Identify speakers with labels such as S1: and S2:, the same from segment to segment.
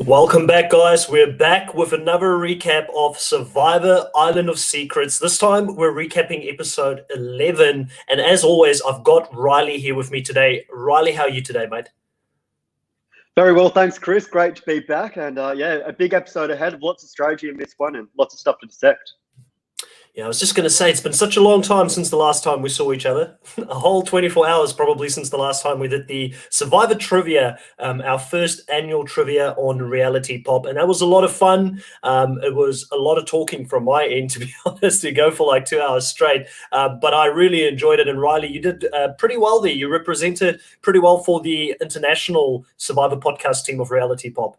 S1: Welcome back, guys. We're back with another recap of Survivor Island of Secrets. This time, we're recapping episode 11. And as always, I've got Riley here with me today. Riley, how are you today, mate?
S2: Very well, thanks, Chris. Great to be back. And a big episode ahead. Lots of strategy in this one and lots of stuff to dissect.
S1: Yeah, I was just going to say, it's been such a long time since the last time we saw each other. A whole 24 hours probably since the last time we did the Survivor Trivia, our first annual trivia on Reality Pop. And that was a lot of fun. It was a lot of talking from my end, to be honest, to go for like 2 hours straight. But I really enjoyed it. And Riley, you did pretty well there. You represented pretty well for the international Survivor podcast team of Reality Pop.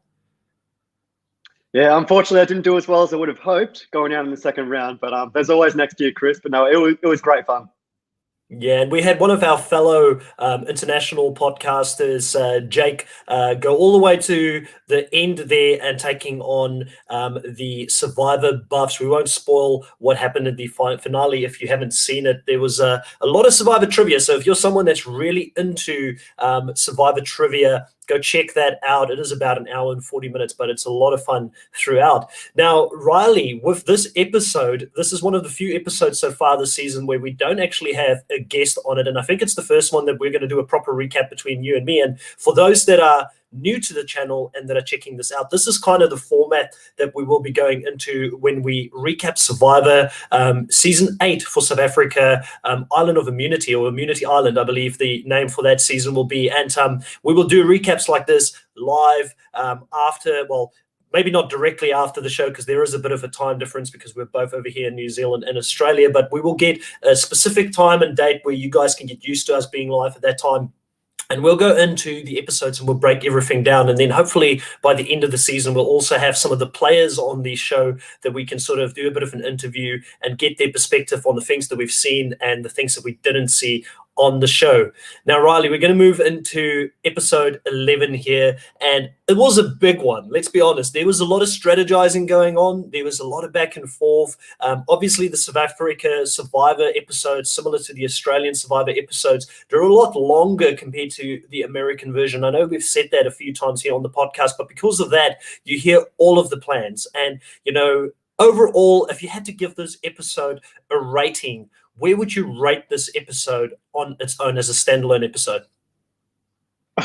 S2: Yeah, unfortunately, I didn't do as well as I would have hoped going out in the second round. But there's always next year, Chris. But no, it was great fun.
S1: Yeah, and we had one of our fellow international podcasters, Jake, go all the way to the end there and taking on the Survivor buffs. We won't spoil what happened in the finale if you haven't seen it. There was a lot of Survivor trivia, so if you're someone that's really into Survivor trivia, go check that out. It is about an hour and 40 minutes, but it's a lot of fun throughout. Now, Riley, with this episode, this is one of the few episodes so far this season where we don't actually have a guest on it. And I think it's the first one that we're going to do a proper recap between you and me. And for those that are new to the channel and that are checking this out, this is kind of the format that we will be going into when we recap Survivor Season 8 for South Africa, Island of Immunity, or Immunity Island, I believe the name for that season will be. And we will do recaps like this live after, well, maybe not directly after the show because there is a bit of a time difference because we're both over here in New Zealand and Australia, but we will get a specific time and date where you guys can get used to us being live at that time. And we'll go into the episodes and we'll break everything down. And then hopefully by the end of the season, we'll also have some of the players on the show that we can sort of do a bit of an interview and get their perspective on the things that we've seen and the things that we didn't see on the show. Now, Riley, we're going to move into episode 11 here, and it was a big one. Let's be honest. There was a lot of strategizing going on. There was a lot of back and forth. Obviously, the South Africa Survivor episodes, similar to the Australian Survivor episodes, they're a lot longer compared to the American version. I know we've said that a few times here on the podcast, but because of that, you hear all of the plans. And, you know, overall, if you had to give this episode a rating, where would you rate this episode on its own as a standalone episode?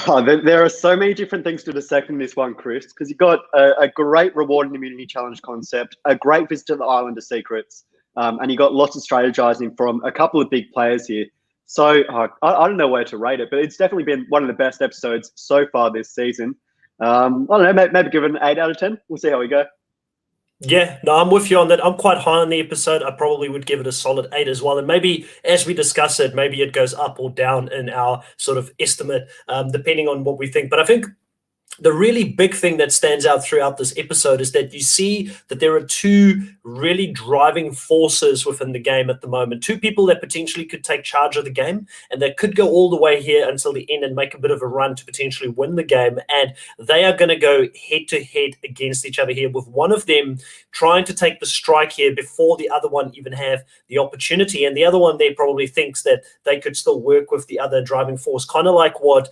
S2: Oh, there are so many different things to dissect in this one, Chris, because you've got a great reward and immunity challenge concept, a great visit to the Island of Secrets, and you got lots of strategizing from a couple of big players here. So I don't know where to rate it, but it's definitely been one of the best episodes so far this season. I don't know, maybe give it an 8 out of 10. We'll see how we go.
S1: Yeah, no, I'm with you on that. I'm quite high on the episode. I probably would give it a solid 8 as well. And maybe as we discuss it, maybe it goes up or down in our sort of estimate, depending on what we think. But I think the really big thing that stands out throughout this episode is that you see that there are two really driving forces within the game at the moment. Two people that potentially could take charge of the game and that could go all the way here until the end and make a bit of a run to potentially win the game. And they are going to go head to head against each other here, with one of them trying to take the strike here before the other one even have the opportunity. And the other one there probably thinks that they could still work with the other driving force, kind of like what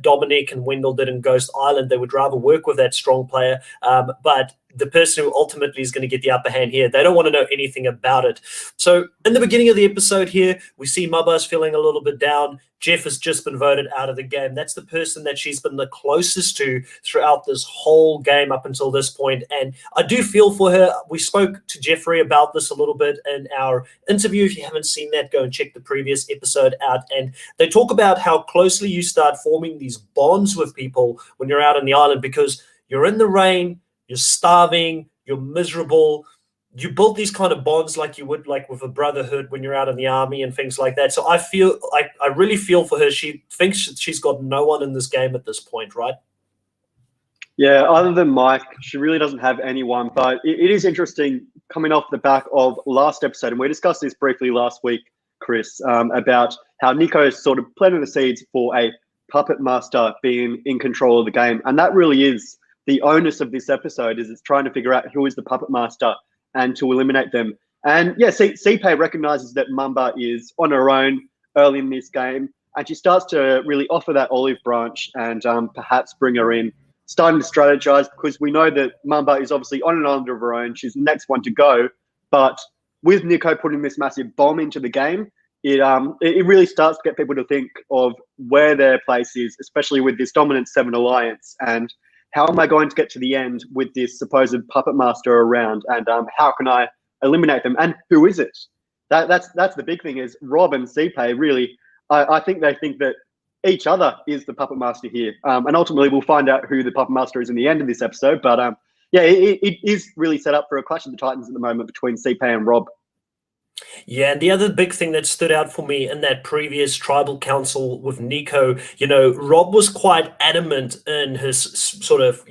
S1: Dominic and Wendell did in Ghost Island. They would rather work with that strong player, but the person who ultimately is going to get the upper hand here, they don't want to know anything about it. So in the beginning of the episode here, we see Mubba's feeling a little bit down. Jeff has just been voted out of the game. That's the person that she's been the closest to throughout this whole game up until this point. And I do feel for her. We spoke to Jeffrey about this a little bit in our interview. If you haven't seen that, go and check the previous episode out. And they talk about how closely you start forming these bonds with people when you're out on the island, because you're in the rain, you're starving, you're miserable. You build these kind of bonds like you would like with a brotherhood when you're out in the army and things like that. So I feel like I really feel for her. She thinks she's got no one in this game at this point, right?
S2: Yeah, other than Mike, she really doesn't have anyone. But it is interesting coming off the back of last episode, and we discussed this briefly last week, Chris, about how Nico is sort of planting the seeds for a puppet master being in control of the game. And that really is the onus of this episode, is it's trying to figure out who is the puppet master and to eliminate them. And yeah, CPay recognizes that Mamba is on her own early in this game, and she starts to really offer that olive branch and perhaps bring her in starting to strategize, because we know that Mamba is obviously on an island of her own. She's the next one to go. But with Nico putting this massive bomb into the game, it really starts to get people to think of where their place is, especially with this dominant 7 alliance. And how am I going to get to the end with this supposed puppet master around? And how can I eliminate them? And who is it? That's the big thing, is Rob and Cipe really, I think they think that each other is the puppet master here. And ultimately we'll find out who the puppet master is in the end of this episode. But yeah, it is really set up for a clash of the Titans at the moment between Cipe and Rob.
S1: Yeah, and the other big thing that stood out for me in that previous tribal council with Nico, Rob was quite adamant in his sort of,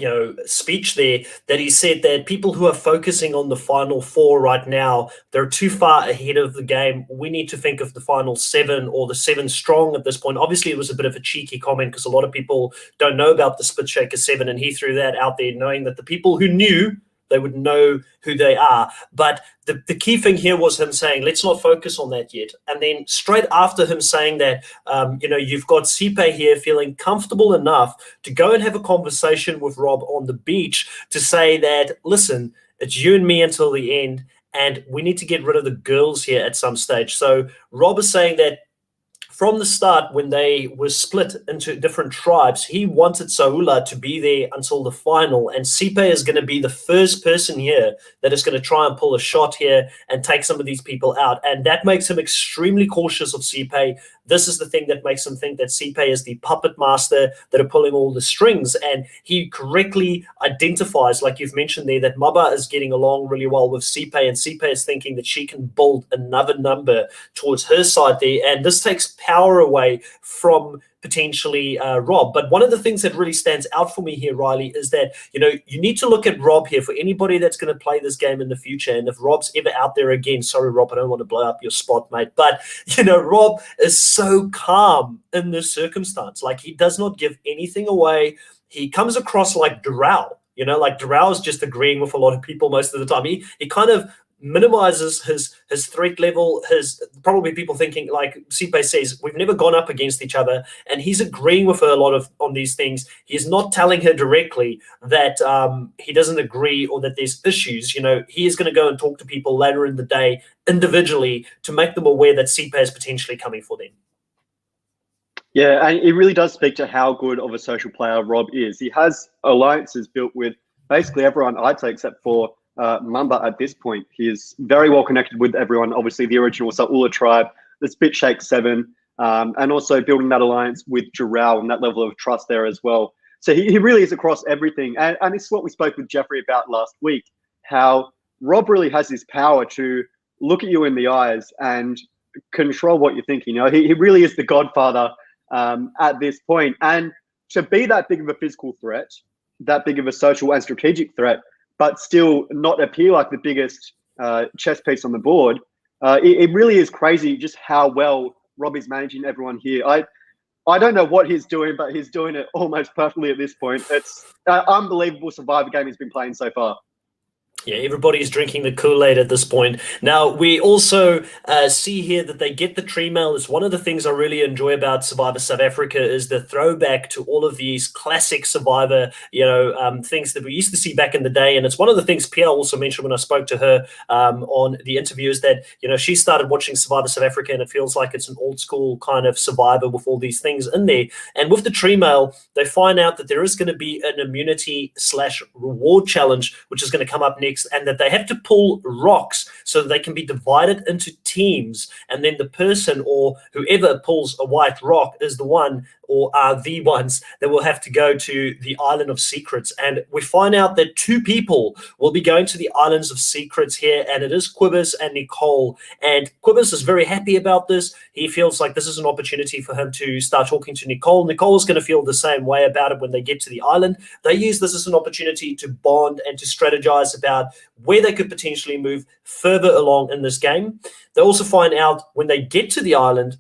S1: speech there, that he said that people who are focusing on the final 4 right now, they're too far ahead of the game. We need to think of the final 7 or the 7 strong at this point. Obviously, it was a bit of a cheeky comment because a lot of people don't know about the Spit Shaker 7, and he threw that out there knowing that the people who knew, they would know who they are. But the key thing here was him saying, let's not focus on that yet. And then straight after him saying that, you've got Cipe here feeling comfortable enough to go and have a conversation with Rob on the beach to say that, listen, it's you and me until the end, and we need to get rid of the girls here at some stage. So Rob is saying that from the start, when they were split into different tribes, he wanted Saula to be there until the final. And Cipe is going to be the first person here that is going to try and pull a shot here and take some of these people out. And that makes him extremely cautious of Cipe. This is the thing that makes him think that Cipe is the puppet master that are pulling all the strings. And he correctly identifies, like you've mentioned there, that Maba is getting along really well with Cipe, and Cipe is thinking that she can build another number towards her side there. And this takes power away from potentially Rob. But one of the things that really stands out for me here, Riley, is that, you need to look at Rob here for anybody that's going to play this game in the future. And if Rob's ever out there again, sorry, Rob, I don't want to blow up your spot, mate. But, Rob is so calm in this circumstance. Like, he does not give anything away. He comes across like Doral. Like Doral is just agreeing with a lot of people most of the time. He kind of minimizes his threat level, his probably people thinking, like Cipe says, we've never gone up against each other, and he's agreeing with her a lot on these things. He's not telling her directly that he doesn't agree or that there's issues. He is going to go and talk to people later in the day individually to make them aware that Cipe is potentially coming for them.
S2: Yeah, and it really does speak to how good of a social player Rob is. He has alliances built with basically everyone, I'd say, except for Mamba at this point. He is very well connected with everyone, obviously the original Saula tribe, the Spit Shake 7, and also building that alliance with Doral and that level of trust there as well. So he really is across everything. And this is what we spoke with Jeffrey about last week, how Rob really has this power to look at you in the eyes and control what you're thinking. He really is the godfather at this point. And to be that big of a physical threat, that big of a social and strategic threat, but still not appear like the biggest chess piece on the board, it really is crazy just how well Rob is managing everyone here. I don't know what he's doing, but he's doing it almost perfectly at this point. It's an unbelievable Survivor game he's been playing so far.
S1: Yeah, everybody's drinking the Kool-Aid at this point. Now, we also see here that they get the tree mail. It's one of the things I really enjoy about Survivor South Africa is the throwback to all of these classic Survivor, things that we used to see back in the day. And it's one of the things Pierre also mentioned when I spoke to her on the interview is that, she started watching Survivor South Africa and it feels like it's an old school kind of Survivor with all these things in there. And with the tree mail, they find out that there is going to be an immunity/reward challenge, which is going to come up next, and that they have to pull rocks so that they can be divided into teams, and then the person or whoever pulls a white rock is the one or are the ones that will have to go to the Island of Secrets. And we find out that 2 people will be going to the Islands of Secrets here, and it is Quibus and Nicole. And Quibus is very happy about this. He feels like this is an opportunity for him to start talking to Nicole. Nicole is going to feel the same way about it when they get to the island. They use this as an opportunity to bond and to strategize about where they could potentially move further along in this game. They also find out when they get to the island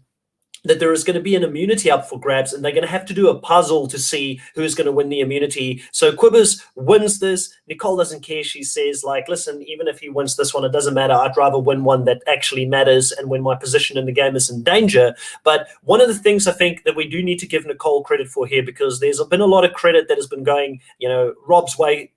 S1: that there is going to be an immunity up for grabs, and they're going to have to do a puzzle to see who's going to win the immunity. So Quibbers wins this. Nicole doesn't care. She says, like, listen, even if he wins this one, it doesn't matter. I'd rather win one that actually matters and when my position in the game is in danger. But one of the things I think that we do need to give Nicole credit for here, because there's been a lot of credit that has been going, Rob's way.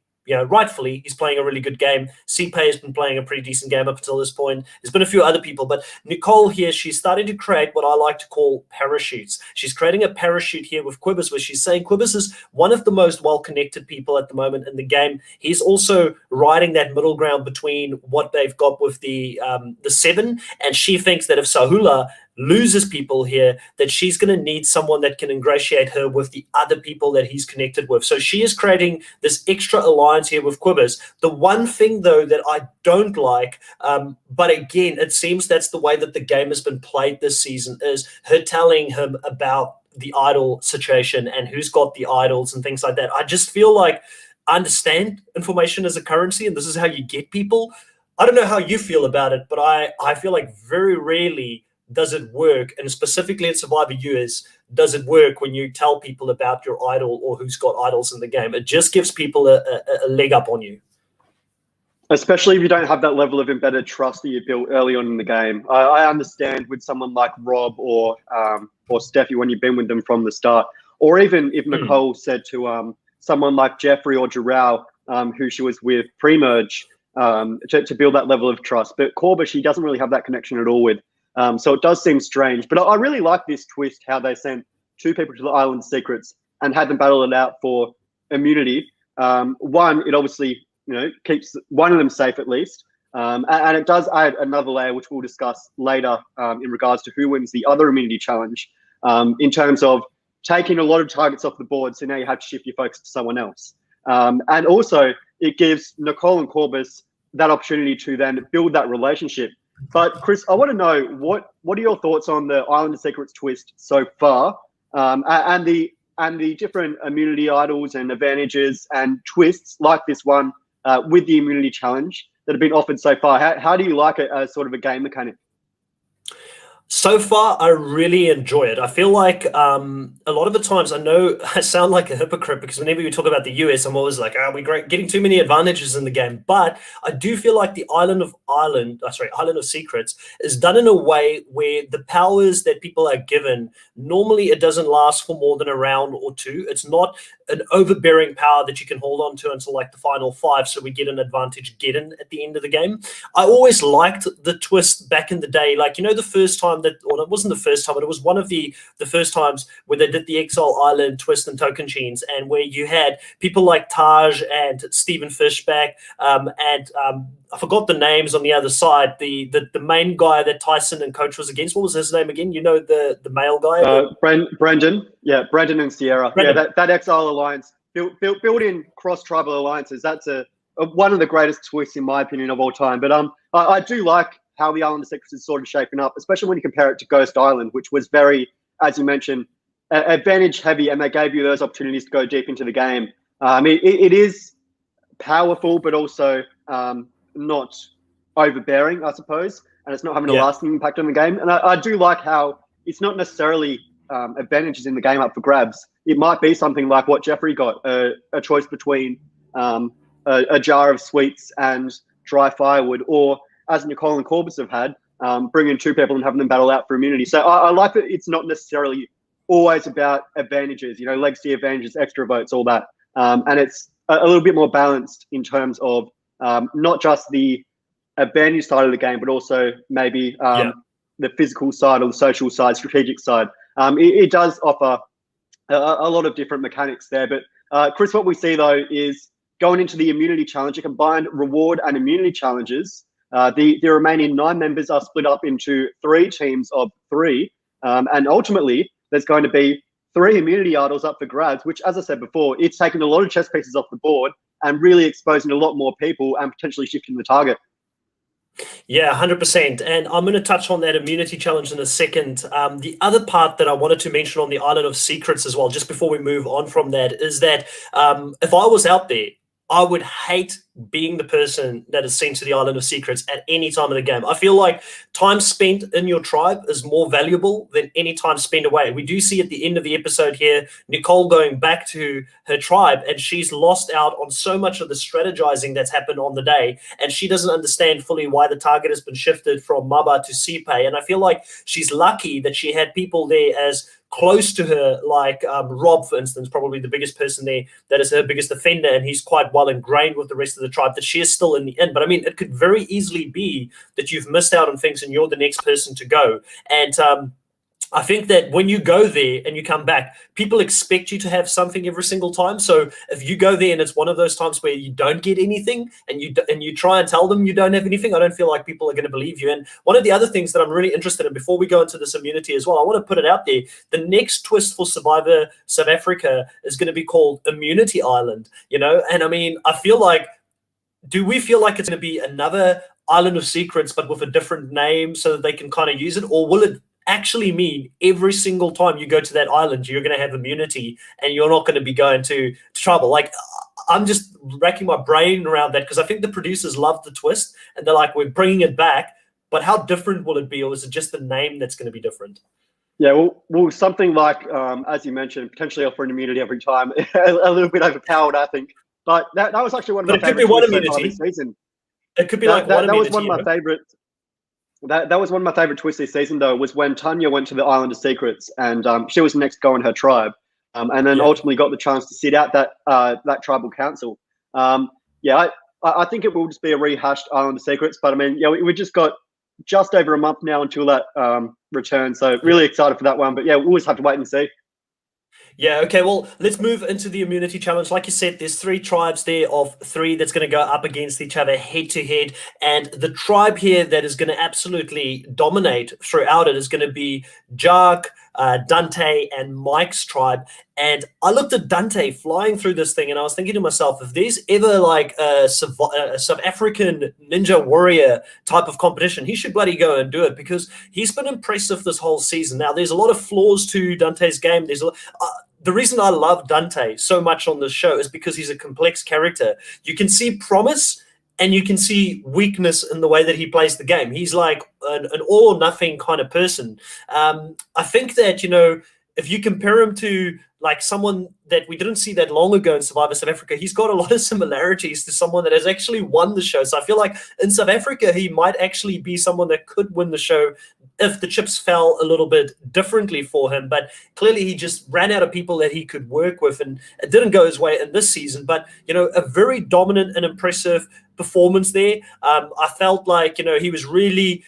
S1: Rightfully, he's playing a really good game. CPay has been playing a pretty decent game up until this point. There's been a few other people, but Nicole here, she's starting to create what I like to call parachutes. She's creating a parachute here with Quibbers, where she's saying Quibbers is one of the most well-connected people at the moment in the game. He's also riding that middle ground between what they've got with the 7, and she thinks that if Sahula loses people here, that she's going to need someone that can ingratiate her with the other people that he's connected with. So she is creating this extra alliance here with Quibbers. The one thing, though, that I don't like, but again, it seems that's the way that the game has been played this season, is her telling him about the idol situation and who's got the idols and things like that. I just feel like I understand information as a currency, and this is how you get people. I don't know how you feel about it, but I feel like very rarely does it work, and specifically in Survivor US, does it work when you tell people about your idol or who's got idols in the game? It just gives people a leg up on you.
S2: Especially if you don't have that level of embedded trust that you built early on in the game. I understand with someone like Rob or Steffi when you've been with them from the start, or even if Nicole said to someone like Jeffrey or Jarrell, who she was with pre-merge, to build that level of trust. But Corba, she doesn't really have that connection at all with. So it does seem strange, but I really like this twist, how they sent 2 people to the Island Secrets and had them battle it out for immunity. One, it obviously, keeps one of them safe at least. And it does add another layer, which we'll discuss later in regards to who wins the other immunity challenge, in terms of taking a lot of targets off the board. So now you have to shift your focus to someone else. And also it gives Nicole and Corbus that opportunity to then build that relationship. But Chris, I want to know what are your thoughts on the Island of Secrets twist so far, and the different immunity idols and advantages and twists like this one with the immunity challenge that have been offered so far. How do you like it as sort of a game mechanic?
S1: So far, I really enjoy it. I feel like a lot of the times, I know I sound like a hypocrite, because whenever we talk about the US, I'm always like, we're great, getting too many advantages in the game. But I do feel like the Island of Secrets is done in a way where the powers that people are given, normally it doesn't last for more than a round or 2. It's not an overbearing power that you can hold on to until like the final 5, so we get an advantage at the end of the game. I always liked the twist back in the day, like, the first time it wasn't the first time, but it was one of the first times where they did the Exile Island twist and token chains, and where you had people like Taj and Stephen Fishback, and I forgot the names on the other side. The main guy that Tyson and Coach was against. What was his name again? The male guy.
S2: Brendan. Yeah, Brendan and Sierra. Brendan. Yeah, that Exile Alliance built in cross tribal alliances. That's one of the greatest twists in my opinion of all time. But I do like how the Island of Secrets is sort of shaping up, especially when you compare it to Ghost Island, which was very, as you mentioned, advantage heavy, and they gave you those opportunities to go deep into the game. It is powerful, but also not overbearing, I suppose, and it's not having a lasting impact on the game. And I do like how it's not necessarily advantages in the game up for grabs. It might be something like what Jeffrey got, a choice between a jar of sweets and dry firewood, or as Nicole and Corbus have had, bringing 2 people and having them battle out for immunity. So I like that it's not necessarily always about advantages, legacy advantages, extra votes, all that. And it's a little bit more balanced in terms of not just the advantage side of the game, but also maybe the physical side or the social side, strategic side. It does offer a lot of different mechanics there. But Chris, what we see though is going into the immunity challenge, a combined reward and immunity challenges. The remaining 9 members are split up into 3 teams of 3. And ultimately, there's going to be 3 immunity idols up for grabs, which, as I said before, it's taking a lot of chess pieces off the board and really exposing a lot more people and potentially shifting the target.
S1: Yeah, 100%. And I'm going to touch on that immunity challenge in a second. The other part that I wanted to mention on the Island of Secrets as well, just before we move on from that, is that if I was out there I would hate being the person that is sent to the Island of Secrets at any time of the game. I feel like time spent in your tribe is more valuable than any time spent away. We do see at the end of the episode here, Nicole going back to her tribe, and she's lost out on so much of the strategizing that's happened on the day, and she doesn't understand fully why the target has been shifted from Maba to Sipe. And I feel like she's lucky that she had people there as close to her, like Rob, for instance, probably the biggest person there, that is her biggest defender, and he's quite well ingrained with the rest of the tribe, that she is still in the inn. But I mean, it could very easily be that you've missed out on things and you're the next person to go. And I think that when you go there and you come back, people expect you to have something every single time. So if you go there and it's one of those times where you don't get anything, and you try and tell them you don't have anything, I don't feel like people are going to believe you. And one of the other things that I'm really interested in, before we go into this immunity as well, I want to put it out there. The next twist for Survivor South Africa is going to be called Immunity Island, And I mean, I feel like, do we feel like it's going to be another Island of Secrets, but with a different name so that they can kind of use it? Or will it actually mean every single time you go to that island, you're going to have immunity and you're not going to be going to trouble? Like, I'm just racking my brain around that, because I think the producers love the twist and they're like, we're bringing it back, but how different will it be? Or is it just the name that's going to be different?
S2: Yeah, well, something like, as you mentioned, potentially offering immunity every time, a little bit overpowered, I think. But that was actually one of my favorite twists so far this season.
S1: It could be one
S2: that
S1: immunity.
S2: Was one of my favorites. That was one of my favorite twists this season, though, was when Tanya went to the Island of Secrets, and she was the next to go in her tribe, and then ultimately got the chance to sit out that tribal council. I think it will just be a rehashed Island of Secrets, but I mean, yeah, we just got just over a month now until that returns, so really excited for that one. But yeah, we'll just have to wait and see.
S1: Yeah, okay, well, let's move into the immunity challenge. Like you said, there's 3 tribes there of 3 that's going to go up against each other head-to-head, and the tribe here that is going to absolutely dominate throughout it is going to be Jark, Dante, and Mike's tribe. And I looked at Dante flying through this thing, and I was thinking to myself, if there's ever like a South African ninja warrior type of competition, he should bloody go and do it, because he's been impressive this whole season. Now, there's a lot of flaws to Dante's game. The reason I love Dante so much on this show is because he's a complex character. You can see promise and you can see weakness in the way that he plays the game. He's like an all or nothing kind of person. I think that, if you compare him to like someone that we didn't see that long ago in Survivor South Africa, he's got a lot of similarities to someone that has actually won the show. So I feel like in South Africa, he might actually be someone that could win the show if the chips fell a little bit differently for him. But clearly he just ran out of people that he could work with, and it didn't go his way in this season. But, a very dominant and impressive performance there. I felt like, he was really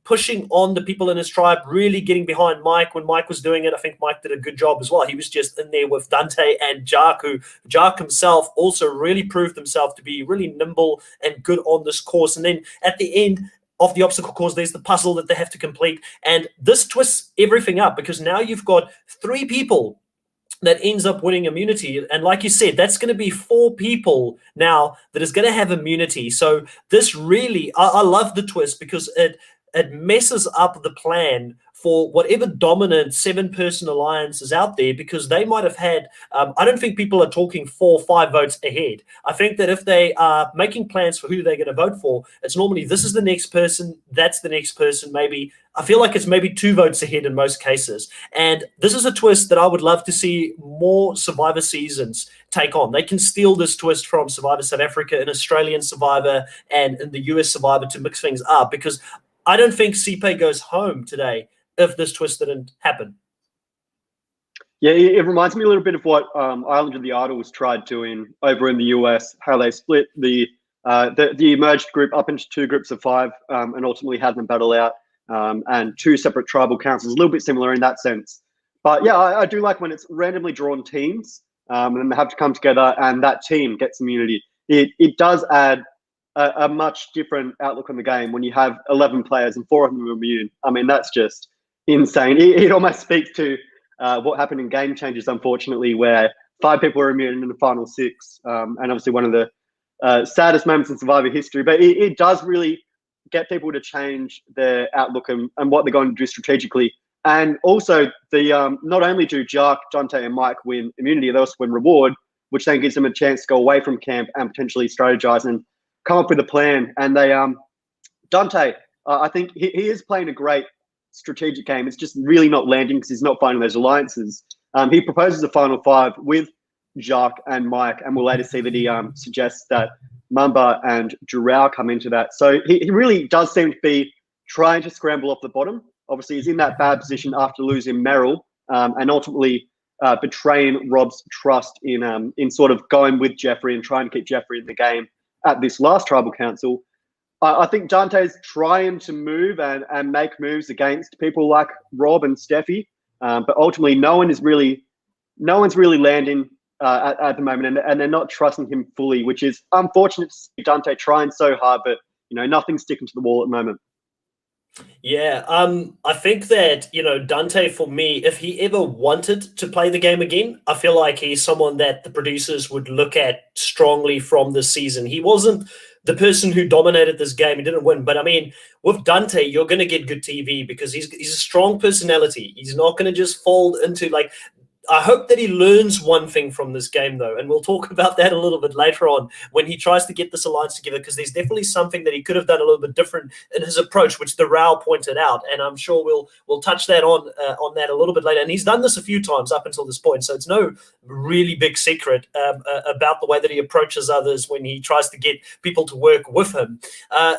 S1: pushing on the people in his tribe, really getting behind Mike when Mike was doing it. I think Mike did a good job as well. He was just in there with Dante and Jark, who Jark himself also really proved himself to be really nimble and good on this course. And then at the end of the obstacle course, there's the puzzle that they have to complete. And this twists everything up, because now you've got 3 people that ends up winning immunity. And like you said, that's going to be 4 people now that is going to have immunity. So this really, I love the twist, because it messes up the plan for whatever dominant 7-person alliance is out there, because they might have had, I don't think people are talking 4 or 5 votes ahead. I think that if they are making plans for who they're going to vote for, it's normally this is the next person, that's the next person, maybe. I feel like it's maybe 2 votes ahead in most cases. And this is a twist that I would love to see more Survivor seasons take on. They can steal this twist from Survivor South Africa and Australian Survivor and in the US Survivor to mix things up, because I don't think Sipe goes home today if this twist didn't happen.
S2: Yeah, it reminds me a little bit of what Island of the Idols tried doing over in the US, how they split the emerged group up into 2 groups of 5 and ultimately had them battle out, and 2 separate tribal councils, a little bit similar in that sense. But yeah, I do like when it's randomly drawn teams and then they have to come together and that team gets immunity. It does add a much different outlook on the game when you have 11 players and 4 of them are immune. I mean, that's just insane. It almost speaks to what happened in Game Changers, unfortunately, where 5 people were immune in the final 6, and obviously one of the saddest moments in Survivor history. But it does really get people to change their outlook and what they're going to do strategically. And also, not only do Jark, Dante, and Mike win immunity, they also win reward. which then gives them a chance to go away from camp and potentially strategize and come up with a plan. And they, Dante, I think he is playing a great strategic game. It's just really not landing because he's not finding those alliances. He proposes a final five with Jacques and Mike, and we'll later see that he suggests that Mamba and Joao come into that. So he really does seem to be trying to scramble off the bottom. Obviously, he's in that bad position after losing Merrill and ultimately betraying Rob's trust in sort of going with Jeffrey and trying to keep Jeffrey in the game at this last tribal council. I think Dante's trying to move and make moves against people like Rob and Steffi, but ultimately no one's really landing at the moment, and they're not trusting him fully, which is unfortunate to see Dante trying so hard, but nothing's sticking to the wall at the moment.
S1: Yeah, I think that, Dante, for me, if he ever wanted to play the game again, I feel like he's someone that the producers would look at strongly from this season. He wasn't the person who dominated this game. He didn't win. But, I mean, with Dante, you're going to get good TV because he's a strong personality. He's not going to just fold into, I hope that he learns one thing from this game, though, and we'll talk about that a little bit later on when he tries to get this alliance together, because there's definitely something that he could have done a little bit different in his approach, which the Rao pointed out, and I'm sure we'll touch that on that a little bit later. And he's done this a few times up until this point, so it's no really big secret about the way that he approaches others when he tries to get people to work with him.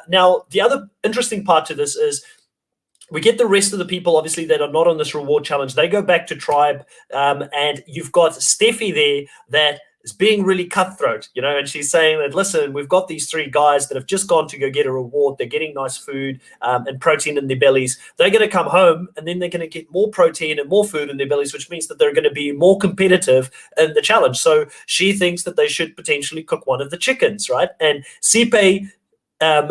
S1: Now, the other interesting part to this is we get the rest of the people, obviously, that are not on this reward challenge. They go back to tribe, and you've got Steffi there that is being really cutthroat, and she's saying that, listen, we've got these three guys that have just gone to go get a reward. They're getting nice food and protein in their bellies. They're going to come home, and then they're going to get more protein and more food in their bellies, which means that they're going to be more competitive in the challenge. So she thinks that they should potentially cook one of the chickens, right? And Sipe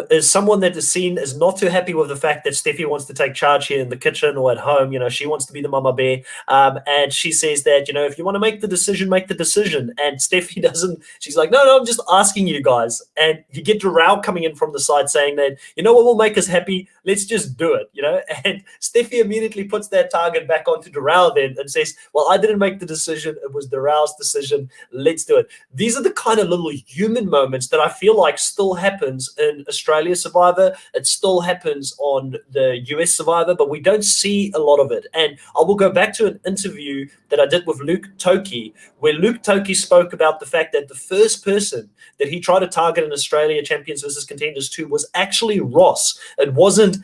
S1: is someone that is seen as not too happy with the fact that Steffi wants to take charge here in the kitchen or at home. She wants to be the mama bear. And she says that, if you want to make the decision, make the decision. And Steffi doesn't. She's like, no, I'm just asking you guys. And you get Rao coming in from the side saying that, what will make us happy? Let's just do it, And Steffi immediately puts that target back onto Rao then and says, well, I didn't make the decision. It was Rao's decision. Let's do it. These are the kind of little human moments that I feel like still happens in Australia Survivor. It still happens on the US Survivor, but we don't see a lot of it. And I will go back to an interview that I did with Luke Toki, where Luke Toki spoke about the fact that the first person that he tried to target in Australia Champions versus Contenders 2 was actually Ross. It wasn't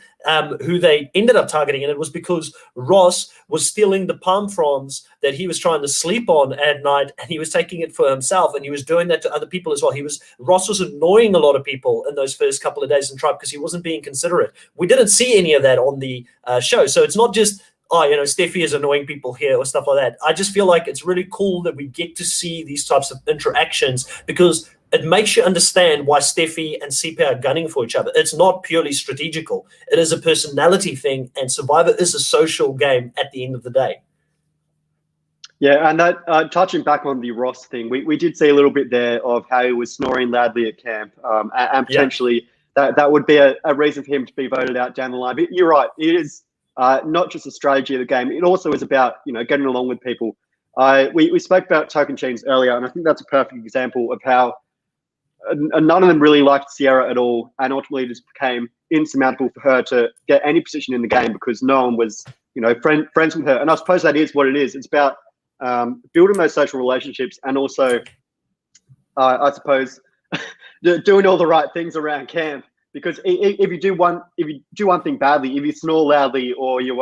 S1: who they ended up targeting, and it was because Ross was stealing the palm fronds that he was trying to sleep on at night, and he was taking it for himself, and he was doing that to other people as well. Ross was annoying a lot of people in those first couple of days in Tribe because he wasn't being considerate. We didn't see any of that on the show, so it's not just Steffi is annoying people here or stuff like that. I just feel like it's really cool that we get to see these types of interactions because it makes you understand why Steffi and Sipe are gunning for each other. It's not purely strategical. It is a personality thing, and Survivor is a social game at the end of the day.
S2: Yeah, and that touching back on the Ross thing, we did see a little bit there of how he was snoring loudly at camp, and potentially that would be a reason for him to be voted out down the line. But you're right, it is not just a strategy of the game. It also is about getting along with people. We spoke about token chains earlier, and I think that's a perfect example of how none of them really liked Sierra at all, and ultimately it just became insurmountable for her to get any position in the game because no one was, friends with her. And I suppose that is what it is. It's about building those social relationships, and also, I suppose, doing all the right things around camp. Because if you do one thing badly, if you snore loudly, or you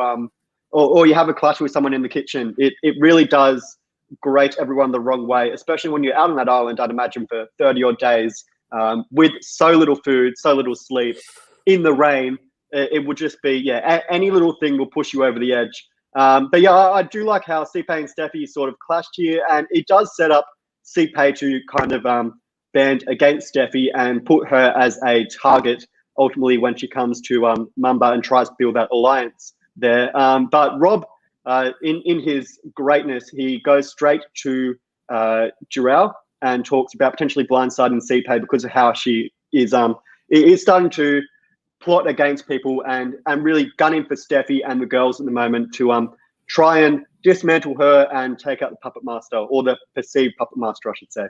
S2: have a clash with someone in the kitchen, it really does grate everyone the wrong way, especially when you're out on that island, I'd imagine, for 30 odd days with so little food, so little sleep, in the rain. It would just be, any little thing will push you over the edge. But yeah, I do like how Sipe and Steffi sort of clashed here, and it does set up Sipe to kind of band against Steffi and put her as a target ultimately when she comes to Mamba and tries to build that alliance there. But Rob, in his greatness, he goes straight to Joao and talks about potentially blindsiding Sipe because of how she is starting to plot against people and really gunning for Steffi and the girls at the moment to try and dismantle her and take out the puppet master, or the perceived puppet master, I should say.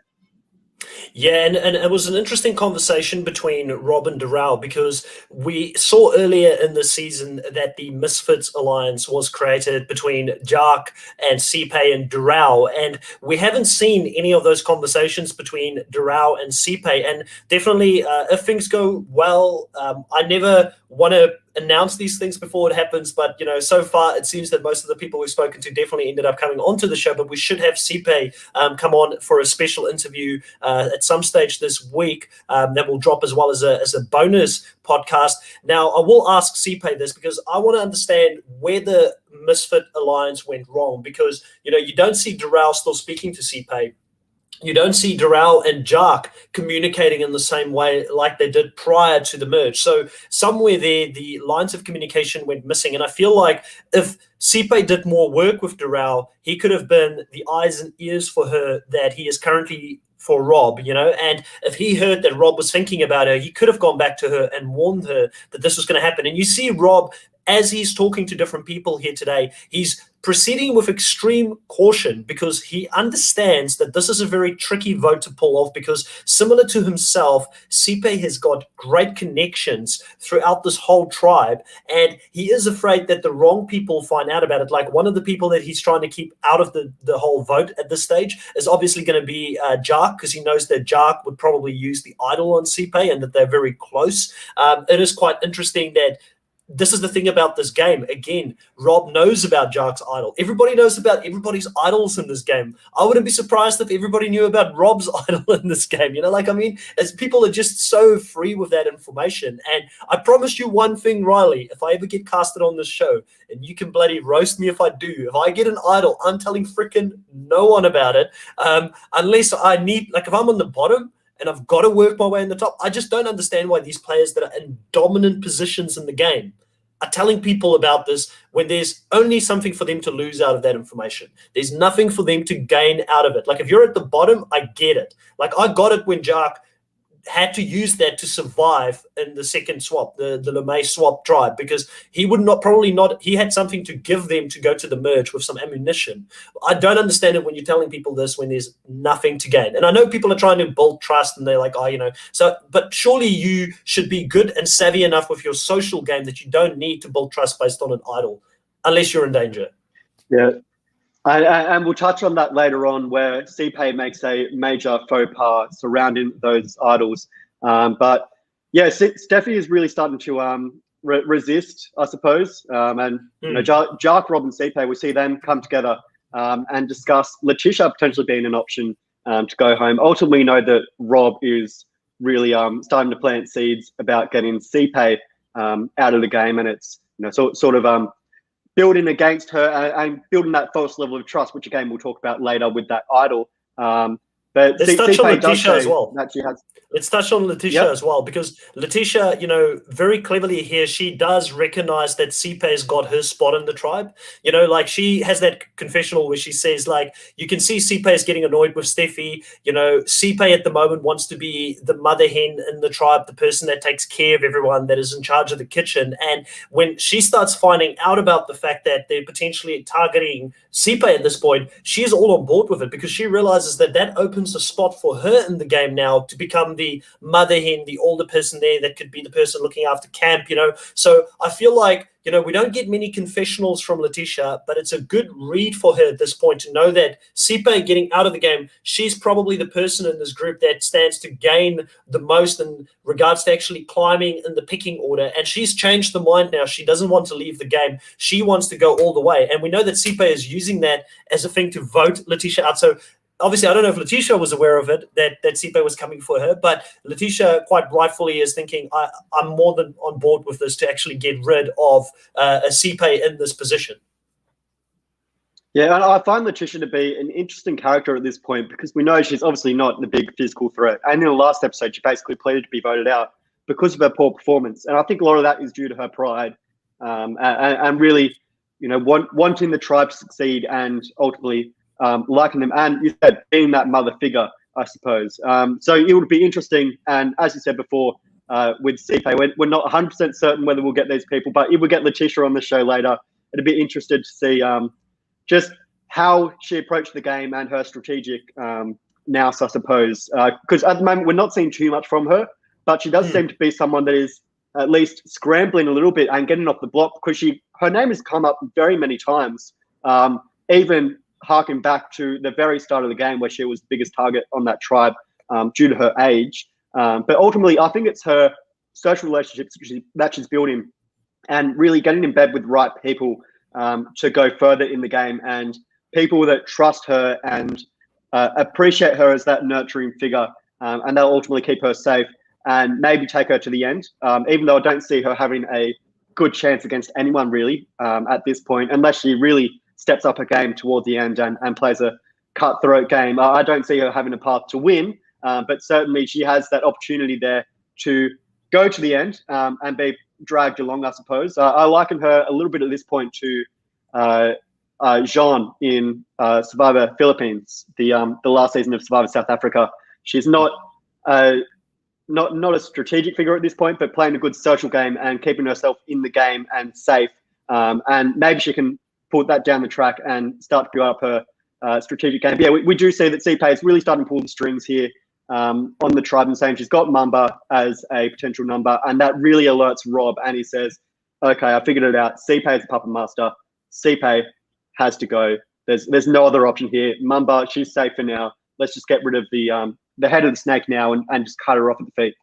S1: Yeah, and it was an interesting conversation between Rob and Doral, because we saw earlier in the season that the Misfits alliance was created between Jark and Sipe and Doral, and we haven't seen any of those conversations between Doral and Sipe. And definitely, if things go well, I never want to announce these things before it happens, but so far it seems that most of the people we've spoken to definitely ended up coming onto the show. But we should have Sipe come on for a special interview at some stage this week that will drop as well as a bonus podcast. Now, I will ask Sipe this because I want to understand where the Misfit Alliance went wrong, because you don't see Doral still speaking to Sipe. You don't see Doral and Jark communicating in the same way like they did prior to the merge. So somewhere there, the lines of communication went missing. And I feel like if Sipe did more work with Doral, he could have been the eyes and ears for her that he is currently for Rob, and if he heard that Rob was thinking about her, he could have gone back to her and warned her that this was going to happen. And you see Rob, as he's talking to different people here today, he's proceeding with extreme caution because he understands that this is a very tricky vote to pull off, because similar to himself, Sipe has got great connections throughout this whole tribe, and he is afraid that the wrong people find out about it. Like, one of the people that he's trying to keep out of the whole vote at this stage is obviously going to be Jark, because he knows that Jark would probably use the idol on Sipe and that they're very close. It is quite interesting that this is the thing about this game. Again, Rob knows about Jark's idol. Everybody knows about everybody's idols in this game. I wouldn't be surprised if everybody knew about Rob's idol in this game. As people are just so free with that information. And I promise you one thing, Riley, if I ever get casted on this show, and you can bloody roast me if I do, if I get an idol, I'm telling freaking no one about it, unless I need, like, if I'm on the bottom, and I've got to work my way in the top. I just don't understand why these players that are in dominant positions in the game are telling people about this when there's only something for them to lose out of that information. There's nothing for them to gain out of it. Like, if you're at the bottom, I get it. Like, I got it when Jark had to use that to survive in the second swap, the LeMay swap tribe, because he would he had something to give them to go to the merge with some ammunition. I don't understand it when you're telling people this when there's nothing to gain. And I know people are trying to build trust and they're like, but surely you should be good and savvy enough with your social game that you don't need to build trust based on an idol, unless you're in danger.
S2: Yeah. And we'll touch on that later on, where Sipe makes a major faux pas surrounding those idols. But yeah, Steffi is really starting to resist, I suppose. Jark, Rob, and Sipe, we see them come together and discuss Letitia potentially being an option to go home. Ultimately, we know that Rob is really starting to plant seeds about getting Sipe out of the game, and it's sort of building against her and building that false level of trust, which again we'll talk about later with that idol. But
S1: let's touch on Letitia as well.
S2: Let's
S1: touch on Letitia as well, because Letitia, very cleverly here, she does recognize that Sipe's got her spot in the tribe. She has that confessional where she says, you can see Sipe is getting annoyed with Steffi. Sipe at the moment wants to be the mother hen in the tribe, the person that takes care of everyone, that is in charge of the kitchen. And when she starts finding out about the fact that they're potentially targeting Sipe at this point, she is all on board with it, because she realizes that opens a spot for her in the game now to become the mother hen, the older person there that could be the person looking after camp. So I feel like we don't get many confessionals from Letitia, but it's a good read for her at this point to know that Sipe getting out of the game, she's probably the person in this group that stands to gain the most in regards to actually climbing in the picking order. And she's changed the mind now. She doesn't want to leave the game. She wants to go all the way. And we know that Sipe is using that as a thing to vote Letitia out. So obviously, I don't know if Letitia was aware of it, that Sipe was coming for her, but Letitia quite rightfully is thinking, I'm more than on board with this to actually get rid of a Sipe in this position.
S2: Yeah, and I find Letitia to be an interesting character at this point, because we know she's obviously not the big physical threat. And in the last episode, she basically pleaded to be voted out because of her poor performance. And I think a lot of that is due to her pride and really, wanting the tribe to succeed and ultimately liking them, and you said being that mother figure, I suppose. So it would be interesting, and as you said before, with Sipe, we're not 100% certain whether we'll get these people, but if we get Letitia on the show later, it'd be interested to see just how she approached the game and her strategic nous, I suppose. Because at the moment, we're not seeing too much from her, but she does seem to be someone that is at least scrambling a little bit and getting off the block, because her name has come up very many times, even harking back to the very start of the game where she was the biggest target on that tribe due to her age. But ultimately, I think it's her social relationships that she's building and really getting in bed with the right people to go further in the game, and people that trust her and appreciate her as that nurturing figure, and they'll ultimately keep her safe and maybe take her to the end, even though I don't see her having a good chance against anyone really at this point, unless she really steps up her game toward the end and plays a cutthroat game. I don't see her having a path to win, but certainly she has that opportunity there to go to the end and be dragged along, I suppose. I liken her a little bit at this point to Jean in Survivor Philippines, the last season of Survivor South Africa. She's not a strategic figure at this point, but playing a good social game and keeping herself in the game and safe. And maybe she can put that down the track and start to build up her strategic game. But yeah, we do see that CPay is really starting to pull the strings here on the tribe and saying she's got Mamba as a potential number, and that really alerts Rob, and he says, okay, I figured it out. CPay is a puppet master. CPay has to go. There's no other option here. Mamba, she's safe for now. Let's just get rid of the head of the snake now and just cut her off at the feet.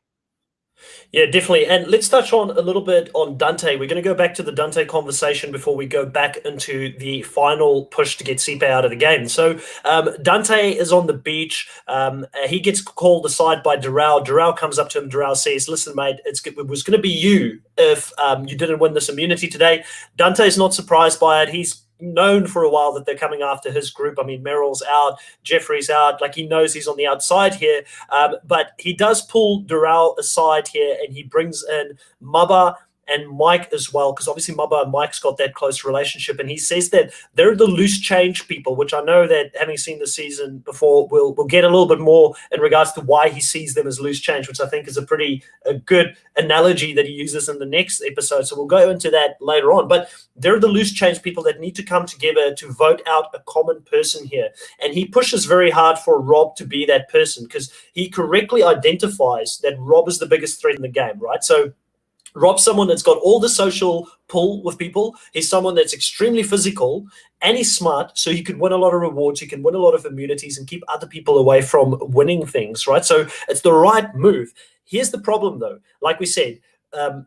S1: Yeah, definitely. And let's touch on a little bit on Dante. We're going to go back to the Dante conversation before we go back into the final push to get Sipe out of the game. So Dante is on the beach. He gets called aside by Darrell. Darrell comes up to him. Darrell says, listen, mate, it was going to be you if you didn't win this immunity today. Dante's not surprised by it. He's known for a while that they're coming after his group. I mean, Meryl's out, Jeffrey's out. Like, he knows he's on the outside here. But he does pull Darrell aside here, and he brings in Maba and Mike as well, because obviously Maba and Mike's got that close relationship, and he says that they're the loose change people, which I know that, having seen the season before, we'll get a little bit more in regards to why he sees them as loose change, which I think is a good analogy that he uses in the next episode. So we'll go into that later on. But they're the loose change people that need to come together to vote out a common person here. And he pushes very hard for Rob to be that person, because he correctly identifies that Rob is the biggest threat in the game, right? So Rob's someone that's got all the social pull with people. He's someone that's extremely physical, and he's smart, so he can win a lot of rewards. He can win a lot of immunities and keep other people away from winning things, right? So it's the right move. Here's the problem, though. Like we said,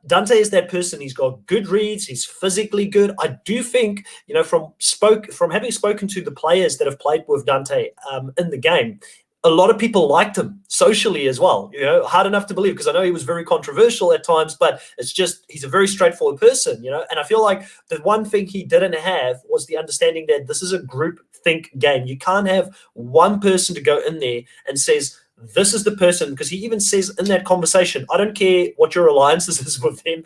S1: Dante is that person. He's got good reads. He's physically good. I do think, from having spoken to the players that have played with Dante in the game, a lot of people liked him socially as well. Hard enough to believe, because I know he was very controversial at times, but it's just, he's a very straightforward person, and I feel like the one thing he didn't have was the understanding that this is a group think game. You can't have one person to go in there and says, this is the person, because he even says in that conversation, I don't care what your alliances is with him,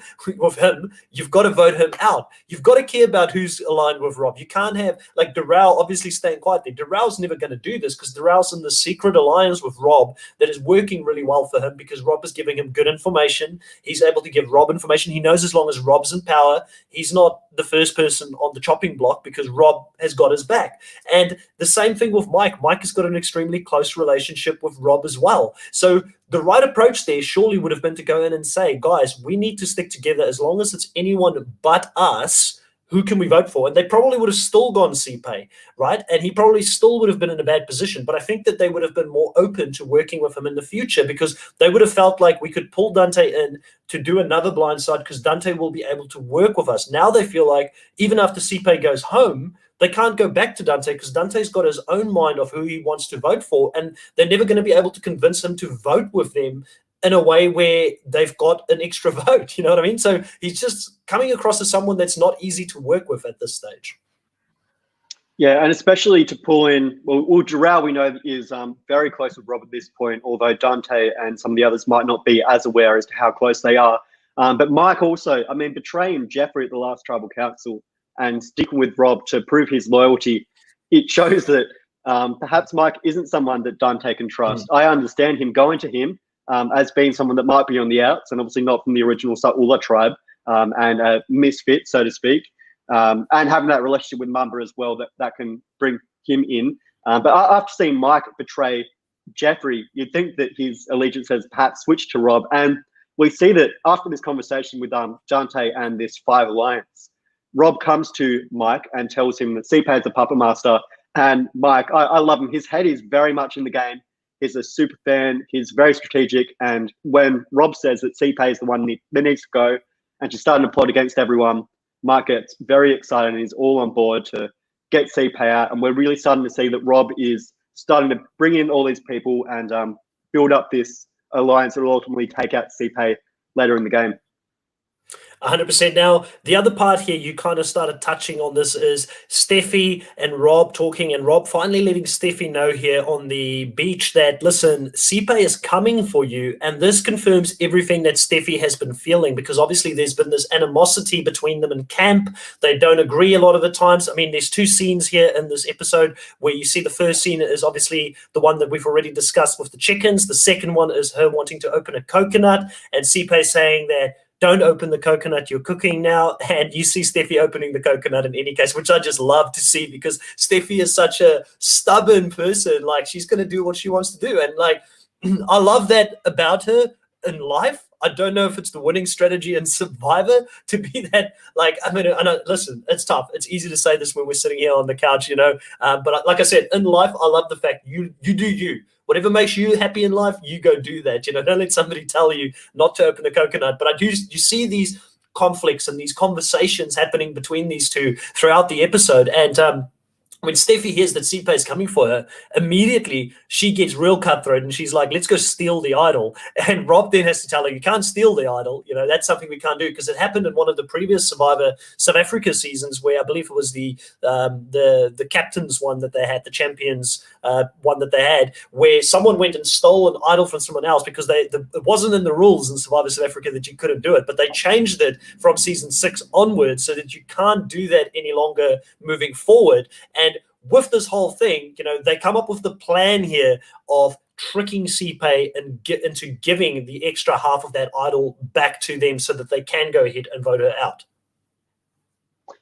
S1: you've got to vote him out. You've got to care about who's aligned with Rob. You can't have, like, Darrell obviously staying quiet there. Darrell's never going to do this, because Darrell's in the secret alliance with Rob that is working really well for him, because Rob is giving him good information. He's able to give Rob information. He knows as long as Rob's in power, he's not the first person on the chopping block, because Rob has got his back. And the same thing with Mike. Mike has got an extremely close relationship with Rob as well. So the right approach there surely would have been to go in and say, guys, we need to stick together. As long as it's anyone but us, who can we vote for? And they probably would have still gone CPay, right? And he probably still would have been in a bad position. But I think that they would have been more open to working with him in the future, because they would have felt like we could pull Dante in to do another blindside, because Dante will be able to work with us. Now they feel like even after CPay goes home, they can't go back to Dante, because Dante's got his own mind of who he wants to vote for, and they're never going to be able to convince him to vote with them in a way where they've got an extra vote. You know what I mean? So he's just coming across as someone that's not easy to work with at this stage.
S2: Yeah, and especially to pull in, well, Darrell, we know, is very close with Rob at this point, although Dante and some of the others might not be as aware as to how close they are. But Mike also, betraying Jeffrey at the last Tribal Council and sticking with Rob to prove his loyalty, it shows that perhaps Mike isn't someone that Dante can trust. I understand him going to him as being someone that might be on the outs, and obviously not from the original Sa'ula tribe, and a misfit, so to speak. and having that relationship with Mamba as well that can bring him in. But after seeing Mike betray Jeffrey, you'd think that his allegiance has perhaps switched to Rob. And we see that after this conversation with Jante and this Five Alliance, Rob comes to Mike and tells him that CPay is the puppet master. And Mike, I love him. His head is very much in the game. He's a super fan. He's very strategic. And when Rob says that CPay is the one that needs to go and she's starting to plot against everyone, Mike gets very excited and he's all on board to get CPay out. And we're really starting to see that Rob is starting to bring in all these people and build up this alliance that will ultimately take out CPay later in the game.
S1: 100%. Now, the other part here, you kind of started touching on this, is Steffi and Rob talking, and Rob finally letting Steffi know here on the beach that, listen, CPay is coming for you. And this confirms everything that Steffi has been feeling, because obviously there's been this animosity between them in camp. They don't agree a lot of the times. I mean, there's two scenes here in this episode where you see the first scene is obviously the one that we've already discussed with the chickens. The second one is her wanting to open a coconut and CPay saying that, don't open the coconut, you're cooking now. And you see Steffi opening the coconut in any case, which I just love to see, because Steffi is such a stubborn person. Like, she's going to do what she wants to do. And like, I love that about her in life. I don't know if it's the winning strategy in Survivor to be that, like, I mean, I know, listen, it's tough. It's easy to say this when we're sitting here on the couch, but like I said, in life, I love the fact you do you. Whatever makes you happy in life, you go do that. Don't let somebody tell you not to open the coconut. But you see these conflicts and these conversations happening between these two throughout the episode. And when Steffi hears that CPay is coming for her, immediately she gets real cutthroat and she's like, let's go steal the idol. And Rob then has to tell her, you can't steal the idol. That's something we can't do, because it happened in one of the previous Survivor South Africa seasons, where I believe it was the captain's one that they had, the champions one that they had, where someone went and stole an idol from someone else, because it wasn't in the rules in Survivor South Africa that you couldn't do it, but they changed it from season 6 onwards so that you can't do that any longer moving forward. And with this whole thing, they come up with the plan here of tricking CPay and get into giving the extra half of that idol back to them so that they can go ahead and vote her out.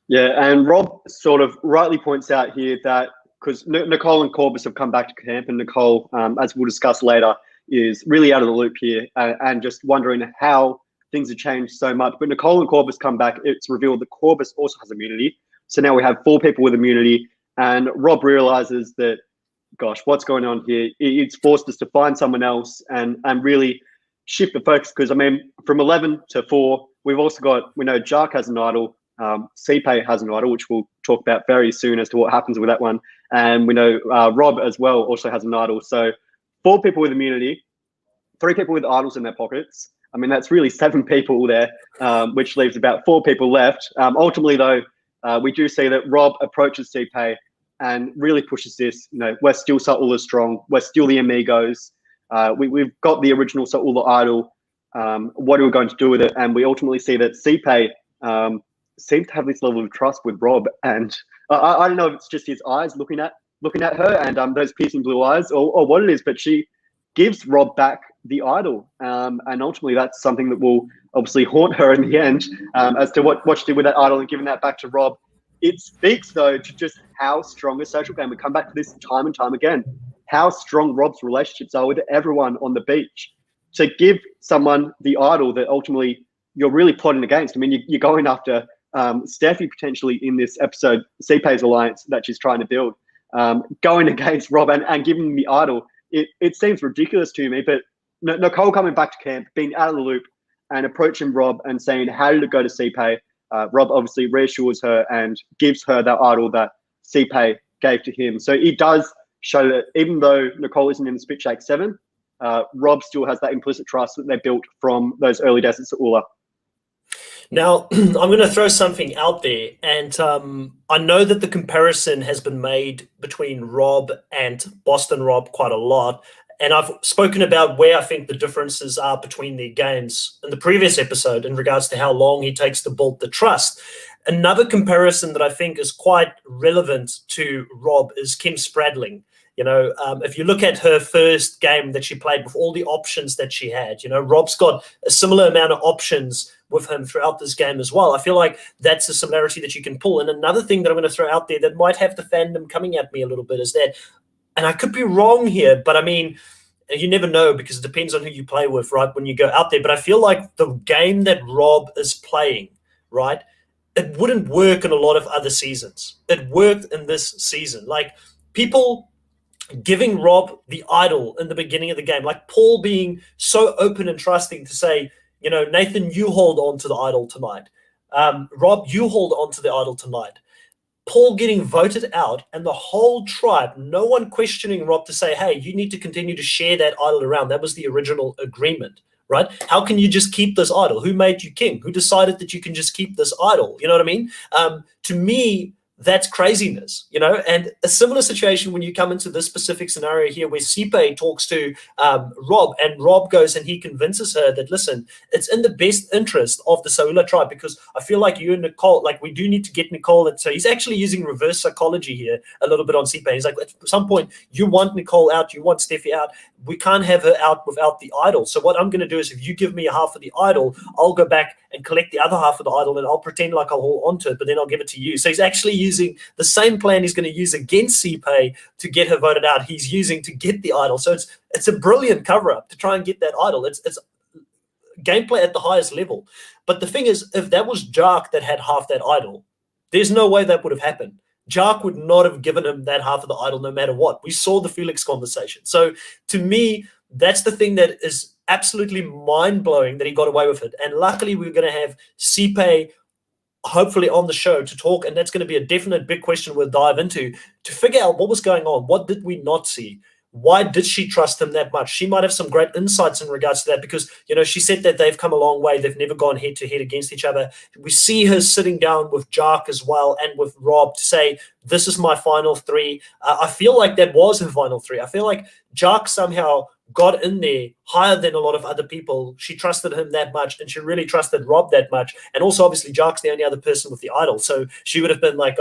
S2: Yeah, and Rob sort of rightly points out here that, because Nicole and Corbus have come back to camp, and Nicole, as we'll discuss later, is really out of the loop here and just wondering how things have changed so much. But Nicole and Corbus come back. It's revealed that Corbus also has immunity. So now we have 4 people with immunity. And Rob realizes that, gosh, what's going on here? It's forced us to find someone else and really shift the focus. Because, I mean, from 11 to 4, we've also we know Jark has an idol, CPay has an idol, which we'll talk about very soon as to what happens with that one. And we know Rob as well also has an idol. So 4 people with immunity, 3 people with idols in their pockets. I mean, that's really 7 people there, which leaves about 4 people left. Ultimately, though, we do see that Rob approaches CPay and really pushes this. We're still Saul is strong. We're still the amigos. We've got the original Saul the idol. What are we going to do with it? And we ultimately see that CPay seems to have this level of trust with Rob. And I don't know if it's just his eyes looking at her and those piercing blue eyes, or what it is, but she gives Rob back the idol. And ultimately, that's something that will obviously haunt her in the end, as to what she did with that idol and giving that back to Rob. It speaks, though, to just how strong a social game. We come back to this time and time again, how strong Rob's relationships are with everyone on the beach. To give someone the idol that ultimately you're really plotting against. I mean, you're going after Steffi potentially in this episode, CPay's alliance that she's trying to build, going against Rob and giving him the idol. It seems ridiculous to me, but Nicole coming back to camp, being out of the loop and approaching Rob and saying, how did it go to CPay? Rob obviously reassures her and gives her that idol that CPay gave to him. So it does show that even though Nicole isn't in the Spit Shake 7, Rob still has that implicit trust that they built from those early days at Saula.
S1: Now, I'm going to throw something out there, and I know that the comparison has been made between Rob and Boston Rob quite a lot, and I've spoken about where I think the differences are between their games in the previous episode in regards to how long he takes to build the trust. Another comparison that I think is quite relevant to Rob is Kim Spradling. If you look at her first game that she played with all the options that she had, Rob's got a similar amount of options with him throughout this game as well. I feel like that's a similarity that you can pull. And another thing that I'm going to throw out there that might have the fandom coming at me a little bit is that, and I could be wrong here, but I mean, you never know because it depends on who you play with, right, when you go out there. But I feel like the game that Rob is playing, right, it wouldn't work in a lot of other seasons. It worked in this season. Like, people giving Rob the idol in the beginning of the game, like Paul being so open and trusting to say, Nathan, you hold on to the idol tonight. Rob, you hold on to the idol tonight. Paul getting voted out and the whole tribe, no one questioning Rob to say, hey, you need to continue to share that idol around. That was the original agreement, right? How can you just keep this idol? Who made you king? Who decided that you can just keep this idol? You know what I mean? To me, that's craziness, and a similar situation when you come into this specific scenario here where Sipe talks to Rob, and Rob goes and he convinces her that, listen, it's in the best interest of the Saula tribe, because I feel like you and Nicole, like, we do need to get Nicole. And so he's actually using reverse psychology here a little bit on Sipe. He's like, at some point, you want Nicole out, you want Steffi out. We can't have her out without the idol. So what I'm going to do is, if you give me half of the idol, I'll go back and collect the other half of the idol, and I'll pretend like I'll hold onto it, but then I'll give it to you. So he's actually using the same plan he's going to use against CPay to get her voted out. He's using to get the idol. So it's a brilliant cover-up to try and get that idol. It's gameplay at the highest level. But the thing is, if that was Jark that had half that idol, there's no way that would have happened. Jark would not have given him that half of the idol no matter what. We saw the Felix conversation. So to me, that's the thing that is absolutely mind-blowing, that he got away with it. And luckily, we're going to have CPay hopefully on the show to talk, and that's going to be a definite big question we'll dive into, to figure out what was going on. What did we not see? Why did she trust him that much? She might have some great insights in regards to that, because, she said that they've come a long way. They've never gone head-to-head against each other. We see her sitting down with Jark as well and with Rob to say, this is my final three. I feel like that was her final three. I feel like Jark somehow got in there higher than a lot of other people. She trusted him that much, and she really trusted Rob that much. And also, obviously, Jark's the only other person with the idol. So she would have been like,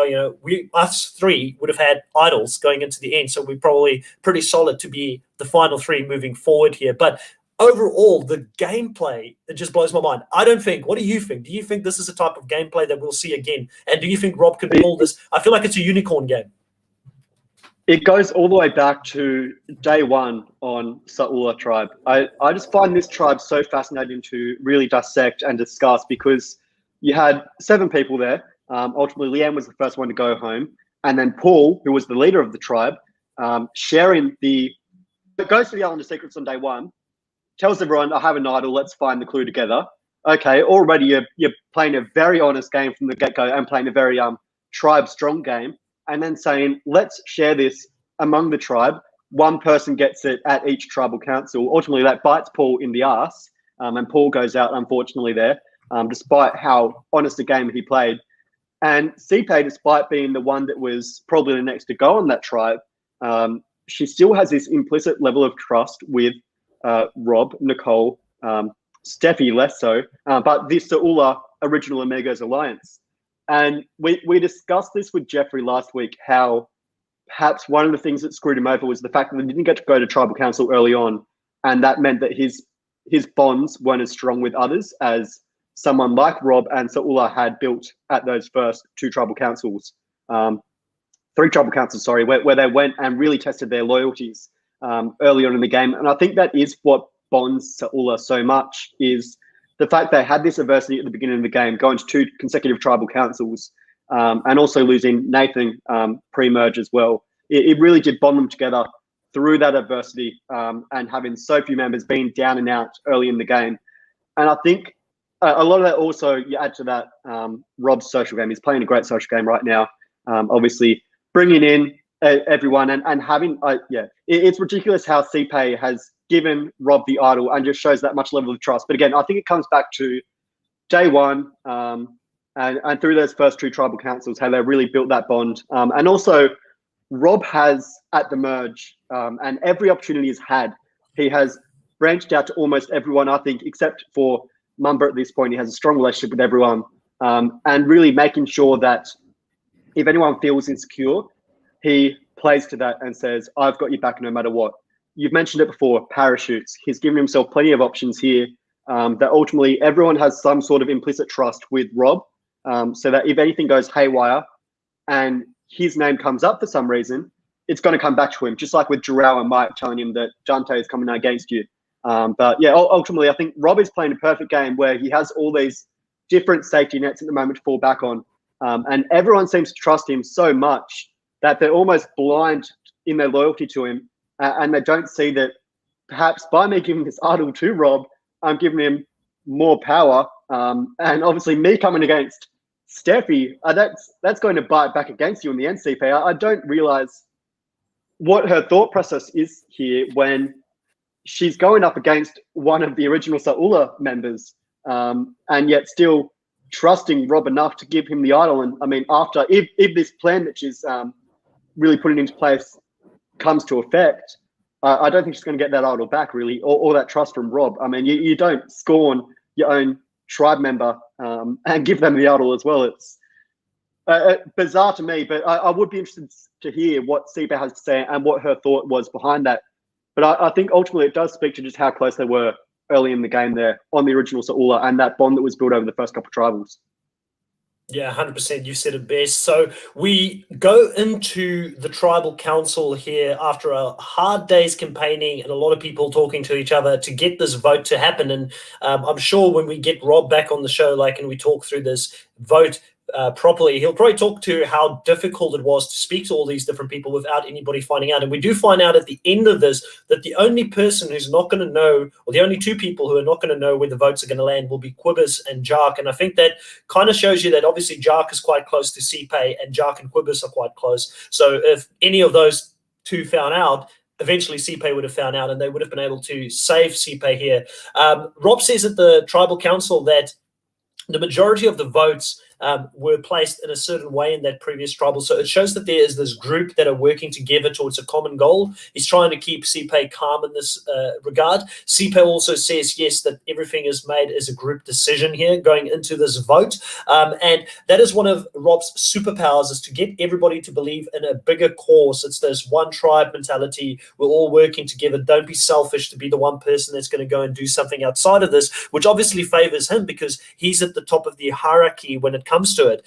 S1: us three would have had idols going into the end. So we're probably pretty solid to be the final three moving forward here. But overall, the gameplay, it just blows my mind. What do you think? Do you think this is a type of gameplay that we'll see again? And do you think Rob could pull this? I feel like it's a unicorn game.
S2: It goes all the way back to day one on Saula tribe. I just find this tribe so fascinating to really dissect and discuss, because you had 7 people there. Ultimately, Leanne was the first one to go home. And then Paul, who was the leader of the tribe, sharing goes to the Island of Secrets on day one, tells everyone, I have an idol, let's find the clue together. Okay, already you're playing a very honest game from the get-go and playing a very tribe strong game. And then saying, let's share this among the tribe. One person gets it at each tribal council. Ultimately, that bites Paul in the ass, and Paul goes out, unfortunately, there, despite how honest a game he played. And CPay, despite being the one that was probably the next to go on that tribe, she still has this implicit level of trust with Rob, Nicole, Steffi less so, but this Saula Original Amigos Alliance. And we discussed this with Jeffrey last week, how perhaps one of the things that screwed him over was the fact that he didn't get to go to tribal council early on. And that meant that his bonds weren't as strong with others as someone like Rob and Saula had built at those first 2 tribal councils, 3 tribal councils, sorry, where they went and really tested their loyalties early on in the game. And I think that is what bonds Saula so much, is the fact they had this adversity at the beginning of the game, going to 2 consecutive tribal councils, and also losing Nathan pre-merge as well. It really did bond them together through that adversity, and having so few members being down and out early in the game. And I think a lot of that also, you add to that Rob's social game. He's playing a great social game right now, obviously bringing in everyone and having, it's ridiculous how CPay has given Rob the idol and just shows that much level of trust. But again, I think it comes back to day one, and through those first 2 tribal councils, how they really built that bond. And also, Rob has, at the merge, and every opportunity he's had, he has branched out to almost everyone, I think, except for Mumba at this point. He has a strong relationship with everyone, and really making sure that if anyone feels insecure, he plays to that and says, I've got your back no matter what. You've mentioned it before, parachutes. He's given himself plenty of options here that ultimately everyone has some sort of implicit trust with Rob, so that if anything goes haywire and his name comes up for some reason, it's going to come back to him, just like with Jarrell and Mike telling him that Jante is coming against you. But yeah, ultimately, I think Rob is playing a perfect game where he has all these different safety nets at the moment to fall back on. And everyone seems to trust him so much that they're almost blind in their loyalty to him. And they don't see that perhaps by me giving this idol to Rob, I'm giving him more power. And obviously me coming against Steffi, that's going to bite back against you in the NCP. I don't realize what her thought process is here when she's going up against one of the original Saula members, and yet still trusting Rob enough to give him the idol. And I mean, after if this plan that she's really putting into place comes to effect, I don't think she's going to get that idol back, really, or that trust from Rob. I mean, you don't scorn your own tribe member and give them the idol as well. It's bizarre to me, but I would be interested to hear what Sipa has to say and what her thought was behind that. But I think ultimately it does speak to just how close they were early in the game there on the original Saula and that bond that was built over the first couple of tribals.
S1: Yeah, 100%. You said it best. So we go into the tribal council here after a hard day's campaigning and a lot of people talking to each other to get this vote to happen. And I'm sure when we get Rob back on the show, and we talk through this vote properly, he'll probably talk to how difficult it was to speak to all these different people without anybody finding out. And we do find out at the end of this that the only person who's not going to know, or the only two people who are not going to know where the votes are going to land will be Quibus and Jark. And I think that kind of shows you that obviously Jark is quite close to Sipe and Jark and Quibus are quite close. So if any of those two found out, eventually Sipe would have found out and they would have been able to save Sipe here. Rob says at the tribal council that the majority of the votes were placed in a certain way in that previous tribal. So it shows that there is this group that are working together towards a common goal. He's trying to keep Sipe calm in this regard. Sipe also says, yes, that everything is made as a group decision here going into this vote. And that is one of Rob's superpowers, is to get everybody to believe in a bigger cause. It's this one tribe mentality. We're all working together. Don't be selfish to be the one person that's going to go and do something outside of this, which obviously favors him because he's at the top of the hierarchy when it comes to it.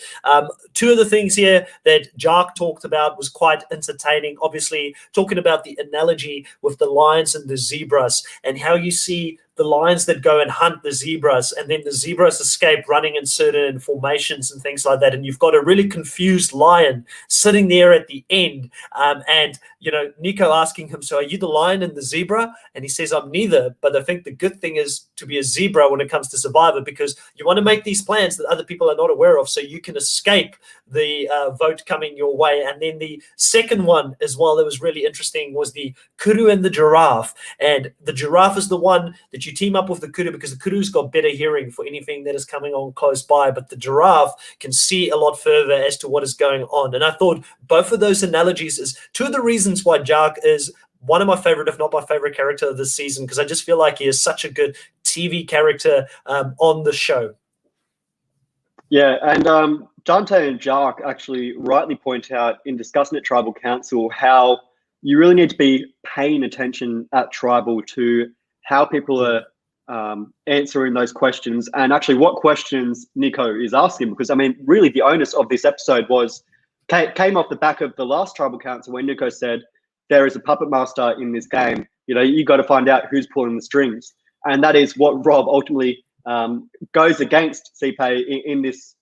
S1: Two of the things here that Jark talked about was quite entertaining. Obviously, talking about the analogy with the lions and the zebras and how you see the lions that go and hunt the zebras, and then the zebras escape running in certain formations and things like that. And you've got a really confused lion sitting there at the end. And, Nico asking him, so are you the lion and the zebra? And he says, I'm neither. But I think the good thing is to be a zebra when it comes to Survivor, because you want to make these plans that other people are not aware of so you can escape the vote coming your way. And then the second one as well that was really interesting was the kudu and the giraffe. And the giraffe is the one that you team up with the kudu because the kudu's got better hearing for anything that is coming on close by, but the giraffe can see a lot further as to what is going on. And I thought both of those analogies is two of the reasons why Jark is one of my favorite, if not my favorite character of this season, because I just feel like he is such a good TV character on the show.
S2: Yeah, and Dante and Jark actually rightly point out in discussing at Tribal Council how you really need to be paying attention at Tribal to how people are answering those questions and actually what questions Nico is asking. Because, I mean, really the onus of this episode came off the back of the last Tribal Council when Nico said, there is a puppet master in this game. You got to find out who's pulling the strings. And that is what Rob ultimately goes against Sipe in this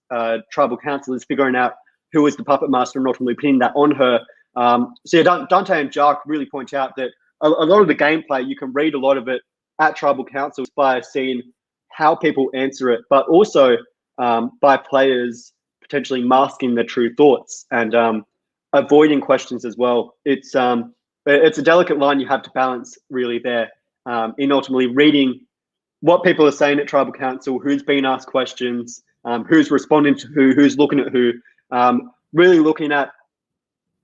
S2: Tribal Council, is figuring out who is the puppet master and ultimately pinning that on her. So yeah, Dante and Jark really point out that a lot of the gameplay, you can read a lot of it at Tribal Councils by seeing how people answer it, but also by players potentially masking their true thoughts and avoiding questions as well. It's a delicate line you have to balance really there in ultimately reading what people are saying at Tribal Council, who's been asked questions, who's responding to who's looking at who, really looking at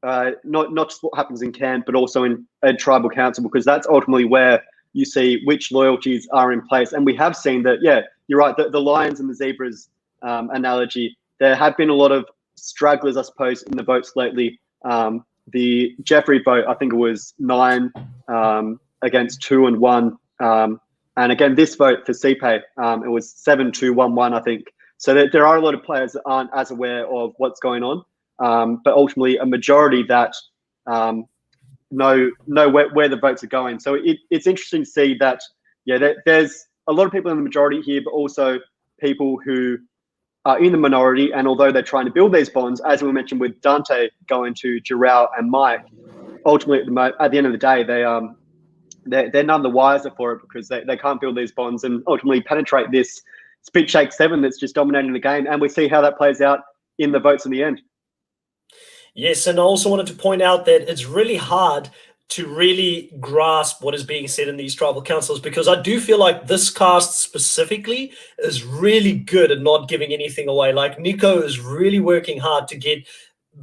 S2: not just what happens in camp, but also in a Tribal Council, because that's ultimately where you see which loyalties are in place. And we have seen that, yeah, you're right, the lions and the zebras analogy, there have been a lot of stragglers, I suppose, in the votes lately. The Jeffrey vote, I think it was 9 against 2 and 1. And again, this vote for CPay, it was 7-2-1-1, I think. So there are a lot of players that aren't as aware of what's going on, but ultimately a majority that know where the votes are going. So it's interesting to see that, there's a lot of people in the majority here, but also people who are in the minority. And although they're trying to build these bonds, as we mentioned with Dante going to Jarrell and Mike, ultimately at the end of the day, they're none the wiser for it, because they can't build these bonds and ultimately penetrate this spit shake 7 that's just dominating the game. And we see how that plays out in the votes in the end.
S1: Yes, and I also wanted to point out that it's really hard to really grasp what is being said in these tribal councils, because I do feel like this cast specifically is really good at not giving anything away. Like Nico is really working hard to get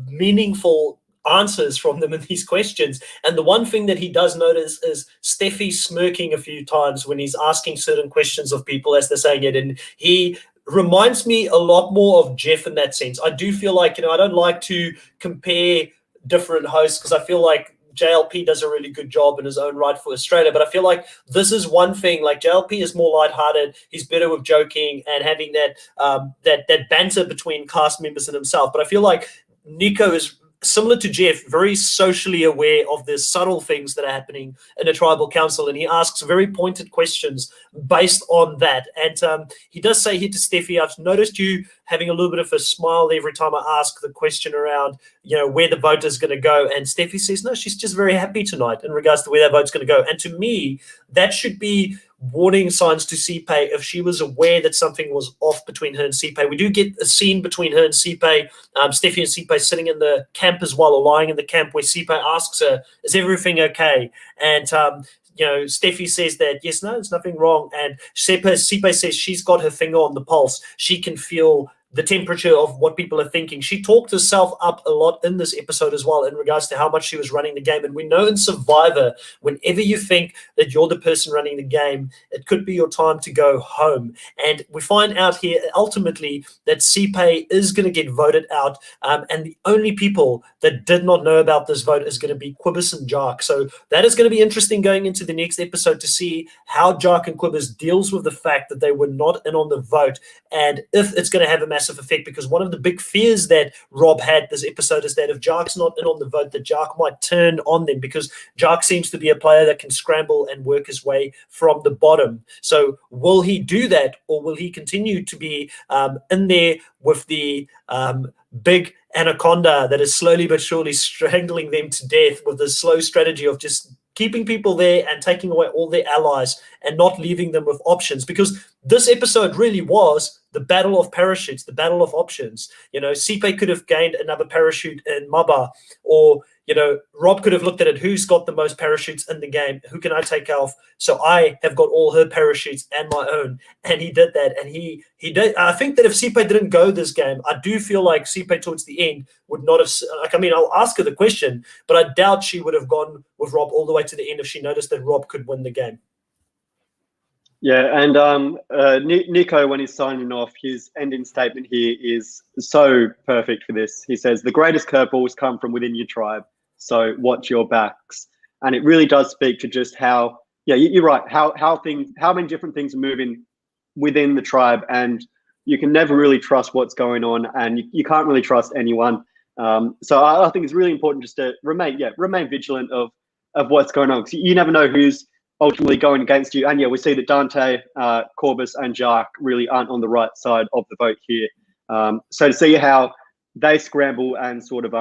S1: meaningful answers from them in these questions. And the one thing that he does notice is Steffi smirking a few times when he's asking certain questions of people as they're saying it. And he reminds me a lot more of Jeff in that sense. I do feel like, I don't like to compare different hosts, because I feel like JLP does a really good job in his own right for Australia, but I feel like this is one thing. Like JLP is more lighthearted. He's better with joking and having that banter between cast members and himself. But I feel like Nico is similar to Jeff, very socially aware of the subtle things that are happening in a tribal council, and he asks very pointed questions based on that. And he does say here to Steffi, I've noticed you having a little bit of a smile every time I ask the question around, where the vote is going to go. And Steffi says, no, she's just very happy tonight in regards to where that vote's going to go. And to me, that should be warning signs to CPay if she was aware that something was off between her and CPay. We do get a scene between her and CPay, Steffi and CPay sitting in the camp as well, or lying in the camp, where CPay asks her, is everything okay? And Steffi says that, yes, no, there's nothing wrong. And CPay says she's got her finger on the pulse. She can feel the temperature of what people are thinking. She talked herself up a lot in this episode as well in regards to how much she was running the game. And we know in Survivor, whenever you think that you're the person running the game, it could be your time to go home. And we find out here ultimately that CPay is going to get voted out. And the only people that did not know about this vote is going to be Quibbis and Jark. So that is going to be interesting going into the next episode to see how Jark and Quibbis deals with the fact that they were not in on the vote, and if it's going to have a massive effect, because one of the big fears that Rob had this episode is that if Jark's not in on the vote, that Jark might turn on them, because Jark seems to be a player that can scramble and work his way from the bottom. So will he do that, or will he continue to be in there with the big anaconda that is slowly but surely strangling them to death with a slow strategy of just keeping people there and taking away all their allies and not leaving them with options? Because this episode really was the battle of parachutes, the battle of options. CPay could have gained another parachute in Maba, or, Rob could have looked at it, who's got the most parachutes in the game? Who can I take off? So I have got all her parachutes and my own. And he did that. And he did. I think that if CPay didn't go this game, I do feel like CPay towards the end would not have, I'll ask her the question, but I doubt she would have gone with Rob all the way to the end if she noticed that Rob could win the game.
S2: Yeah, and Nico, when he's signing off, his ending statement here is so perfect for this. He says, the greatest curveballs come from within your tribe, so watch your backs. And it really does speak to just how, you're right, how many different things are moving within the tribe, and you can never really trust what's going on, and you can't really trust anyone. So I think it's really important just to remain vigilant of what's going on, because you never know who's ultimately going against you. And we see that Dante, Corbus, and Jark really aren't on the right side of the vote here. So to see how they scramble and sort of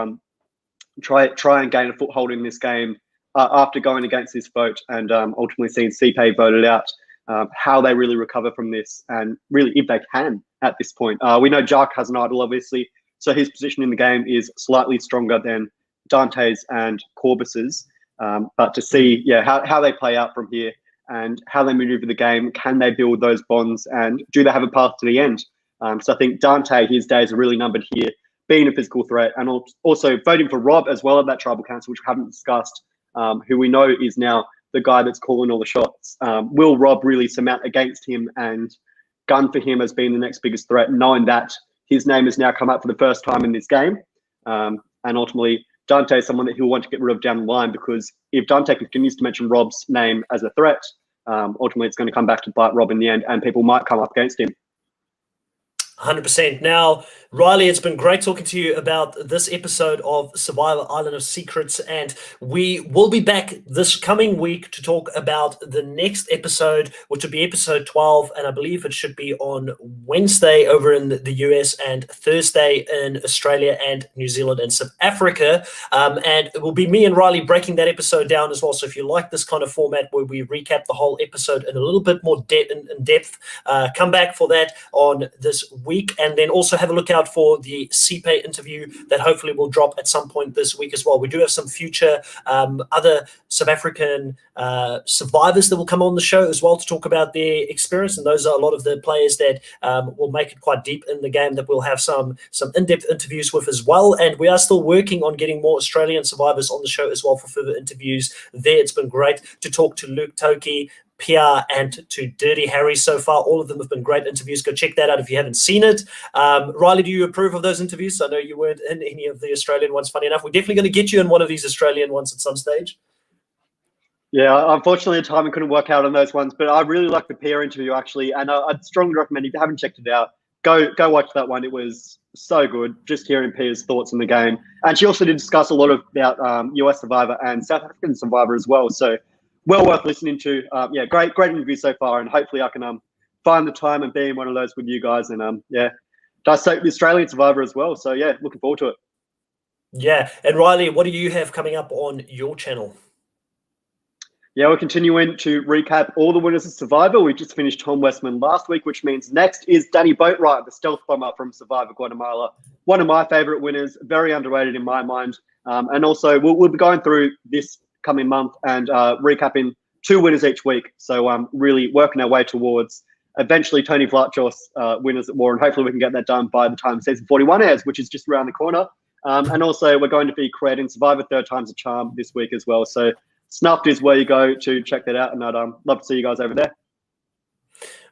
S2: try and gain a foothold in this game after going against this vote, and ultimately seeing CPay voted out, how they really recover from this, and really if they can at this point. We know Jark has an idol, obviously, so his position in the game is slightly stronger than Dante's and Corbus's. But to see, how they play out from here and how they maneuver the game, can they build those bonds, and do they have a path to the end? So I think Dante, his days are really numbered here, being a physical threat, and also voting for Rob as well at that tribal council, which we haven't discussed, who we know is now the guy that's calling all the shots. Will Rob really surmount against him and gun for him as being the next biggest threat, knowing that his name has now come up for the first time in this game? And ultimately, Dante is someone that he'll want to get rid of down the line, because if Dante continues to mention Rob's name as a threat, ultimately it's going to come back to bite Rob in the end, and people might come up against him.
S1: 100%. Now, Riley, it's been great talking to you about this episode of Survivor Island of Secrets, and we will be back this coming week to talk about the next episode, which will be episode 12, and I believe it should be on Wednesday over in the US and Thursday in Australia and New Zealand and South Africa, and it will be me and Riley breaking that episode down as well. So if you like this kind of format where we recap the whole episode in a little bit more in depth, come back for that on this week, and then also have a look out for the CPAY interview that hopefully will drop at some point this week as well. We do have some future other South African survivors that will come on the show as well to talk about their experience, and those are a lot of the players that will make it quite deep in the game that we'll have some in-depth interviews with as well. And we are still working on getting more Australian survivors on the show as well for further interviews there. It's been great to talk to Luke Toki, Pierre, and to Dirty Harry so far. All of them have been great interviews. Go check that out if you haven't seen it. Riley, do you approve of those interviews? I know you weren't in any of the Australian ones, funny enough. We're definitely going to get you in one of these Australian ones at some stage.
S2: Yeah, unfortunately, the timing couldn't work out on those ones, but I really like the Pierre interview, actually, and I'd strongly recommend, if you haven't checked it out, go watch that one. It was so good, just hearing Pierre's thoughts on the game. And she also did discuss a lot about US Survivor and South African Survivor as well, so well worth listening to. Yeah, great interview so far, and hopefully I can find the time and be in one of those with you guys, and yeah, dissect the Australian Survivor as well. So yeah, looking forward to it.
S1: Yeah, and Riley, what do you have coming up on your channel?
S2: Yeah, we're continuing to recap all the winners of Survivor. We just finished Tom Westman last week, which means next is Danny Boatwright, the stealth bomber from Survivor Guatemala. One of my favorite winners, very underrated in my mind. And also, we'll be going through this coming month and recapping 2 winners each week. So really working our way towards eventually Tony Vlachos winners at war, and hopefully we can get that done by the time season 41 airs, which is just around the corner. And also we're going to be creating Survivor Third Time's a Charm this week as well. So Snuffed is where you go to check that out, and I'd love to see you guys over there.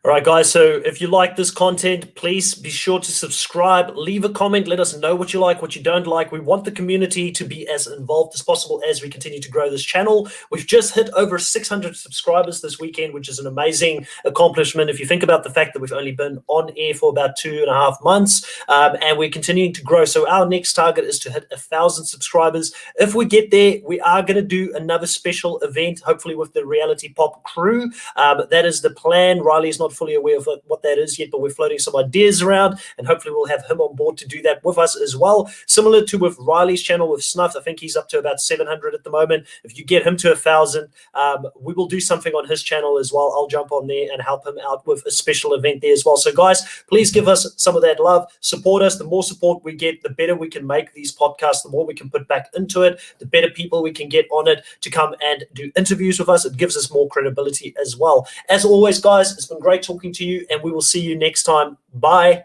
S1: All right, guys, so if you like this content, please be sure to subscribe, leave a comment, let us know what you like, what you don't like. We want the community to be as involved as possible as we continue to grow this channel. We've just hit over 600 subscribers this weekend, which is an amazing accomplishment if you think about the fact that we've only been on air for about 2.5 months, and we're continuing to grow. So our next target is to hit 1,000 subscribers. If we get there, we are going to do another special event, hopefully with the Reality Pop crew. That is the plan. Riley's not fully aware of what that is yet, but we're floating some ideas around, and hopefully we'll have him on board to do that with us as well. Similar to with Riley's channel with Snuff, I think he's up to about 700 at the moment. If you get him to 1,000, we will do something on his channel as well. I'll jump on there and help him out with a special event there as well. So guys, please give us some of that love, support us. The more support we get, the better we can make these podcasts, the more we can put back into it, the better people we can get on it to come and do interviews with us. It gives us more credibility as well. As always, guys, it's been great talking to you, and we will see you next time. Bye.